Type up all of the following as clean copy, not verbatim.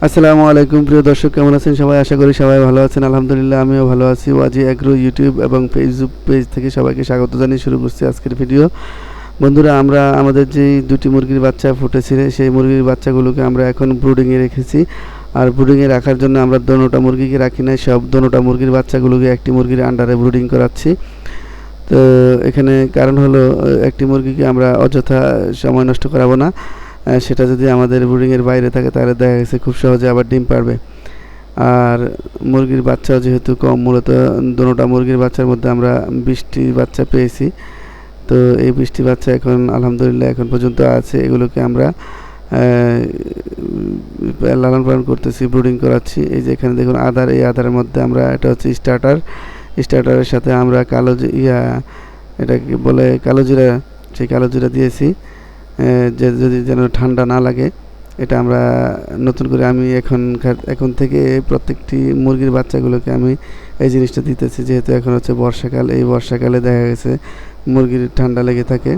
আসসালামু আলাইকুম প্রিয় দর্শক, কেমন আছেন সবাই? আশা করি সবাই ভালো আছেন। আলহামদুলিল্লাহ আমিও ভালো আছি। ওয়াজি অ্যাগ্রো ইউটিউব এবং ফেসবুক পেজ থেকে সবাইকে স্বাগত জানিয়ে শুরু করছি আজকের ভিডিও। বন্ধুরা, আমরা আমাদের যেই দুটি মুরগির বাচ্চা ফুটেছিল সেই মুরগির বাচ্চাগুলোকে আমরা এখন ব্রুডিংয়ে রেখেছি। আর ব্রুডিংয়ে রাখার জন্য আমরা দোনোটা মুরগিকে রাখি নাই, দোনোটা মুরগির বাচ্চাগুলোকে একটি মুরগির আন্ডারে ব্রুডিং করাচ্ছি। তো এখানে কারণ হলো, একটি মুরগিকে আমরা অযথা সময় নষ্ট করাবো না। সেটা যদি আমাদের ব্রুডিংয়ের বাইরে থাকে তাহলে দেখা গেছে খুব সহজে আবার ডিম পারবে। আর মুরগির বাচ্চাও যেহেতু কম, মূলত দোনোটা মুরগির বাচ্চার মধ্যে আমরা 20টি বাচ্চা পেয়েছি। তো এই 20টি বাচ্চা এখন আলহামদুলিল্লাহ এখন পর্যন্ত আছে। এগুলোকে আমরা লালন পালন করতেছি, ব্রুডিং করাচ্ছি। এই যে এখানে দেখুন আদার, এই আদারের মধ্যে আমরা, এটা হচ্ছে স্টার্টারের সাথে আমরা এটাকে বলে কালো জিরা, সেই কালো জিরা দিয়েছি যে যদি যেন ঠান্ডা না লাগে। এটা আমরা নতুন করে আমি এখন থেকে প্রত্যেকটি মুরগির বাচ্চাগুলোকে আমি এই জিনিসটা দিতেছি, যেহেতু এখন হচ্ছে বর্ষাকাল। এই বর্ষাকালে দেখা গেছে মুরগির ঠান্ডা লেগে থাকে।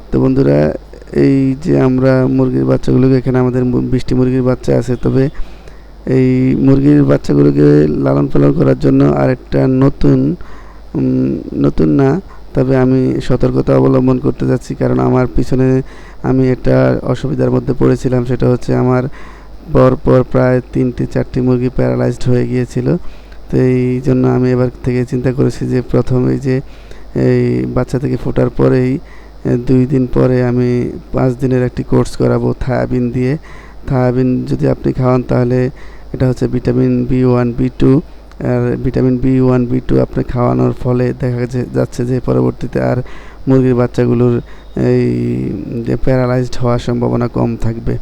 তো বন্ধুরা, এই যে আমরা মুরগির বাচ্চাগুলোকে, এখানে আমাদের 20টি মুরগির বাচ্চা আছে। তবে এই মুরগির বাচ্চাগুলোকে লালন পালন করার জন্য আরেকটা নতুন না, তবে আমি সতর্কতা অবলম্বন করতে যাচ্ছি। কারণ আমার পিছনে আমি একটা অসুবিধার মধ্যে পড়েছিলাম। সেটা হচ্ছে আমার পরপর প্রায় 3-4টি মুরগি প্যারালাইজড হয়ে গিয়েছিল। তো এই জন্য আমি এবার থেকে চিন্তা করেছি যে প্রথমেই যে এই বাচ্চা থেকে ফোটার পরেই 2 দিন পরে আমি 5 দিনের একটি কোর্স করাবো থায়াবিন দিয়ে। থায়াবিন যদি আপনি খাওয়ান তাহলে এটা হচ্ছে ভিটামিন B1 B2। আর ভিটামিন B1 B2 আপনি খাওয়ানোর ফলে দেখা যাচ্ছে যে পরবর্তীতে আর মুরগির বাচ্চাগুলোর এই যে প্যারালাইজড হওয়ার সম্ভাবনা কম থাকবে।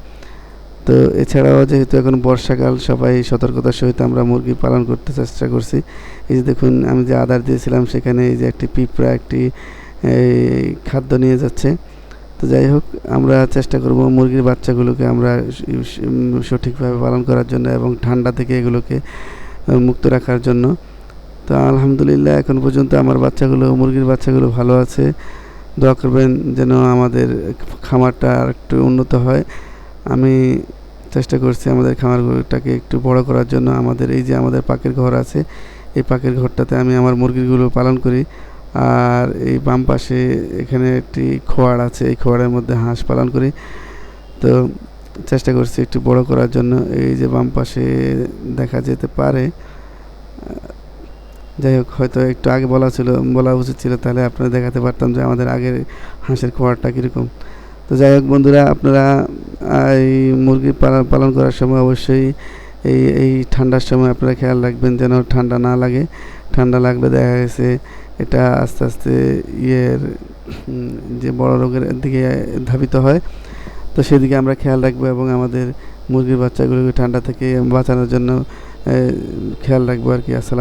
তো এছাড়াও যেহেতু এখন বর্ষাকাল, সবাই সতর্কতার সহিত আমরা মুরগি পালন করতে চেষ্টা করছি। এই যে দেখুন, আমি যে আদার দিয়েছিলাম সেখানে এই যে একটি পিঁপড়া একটি খাদ্য নিয়ে যাচ্ছে। তো যাই হোক, আমরা চেষ্টা করব মুরগির বাচ্চাগুলোকে আমরা সঠিকভাবে পালন করার জন্য এবং ঠান্ডা থেকে এগুলোকে মুক্ত রাখার জন্য। তো আলহামদুলিল্লাহ এখন পর্যন্ত আমার মুরগির বাচ্চাগুলো ভালো আছে। দোয়া করবেন যেন আমাদের খামারটা একটু উন্নত হয়। আমি চেষ্টা করছি আমাদের খামারটাকে একটু বড় করার জন্য। এই যে আমাদের পাকের ঘর আছে, এই পাকের ঘরটাতে আমি আমার মুরগিগুলো পালন করি। আর এই বাম পাশে এখানে একটি খোয়াড় আছে, এই খোয়াড়ের মধ্যে হাঁস পালন করি। তো চেষ্টা করছি একটু বড় করার জন্য। এই যে বাম পাশে দেখা যেতে পারে, যাই হোক, হয়তো একটু আগে বলা উচিত ছিল, তাহলে আপনারা দেখাতে পারতাম যে আমাদের আগের হাঁসের খোয়াড়টা কীরকম। তো যাই হোক বন্ধুরা, আপনারা এই মুরগি পালন করার সময় অবশ্যই এই ঠান্ডার সময় আপনারা খেয়াল রাখবেন যেন ঠান্ডা না লাগে। ঠান্ডা লাগলে দেখা গেছে এটা আস্তে আস্তে যে বড় রোগের দিকে ধাবিত হয়। তো সেদিকে আমরা খেয়াল রাখবো এবং আমাদের মুরগির বাচ্চাগুলোকে ঠান্ডা থেকে বাঁচানোর জন্য খেয়াল রাখবো আর কি। আসসালাম।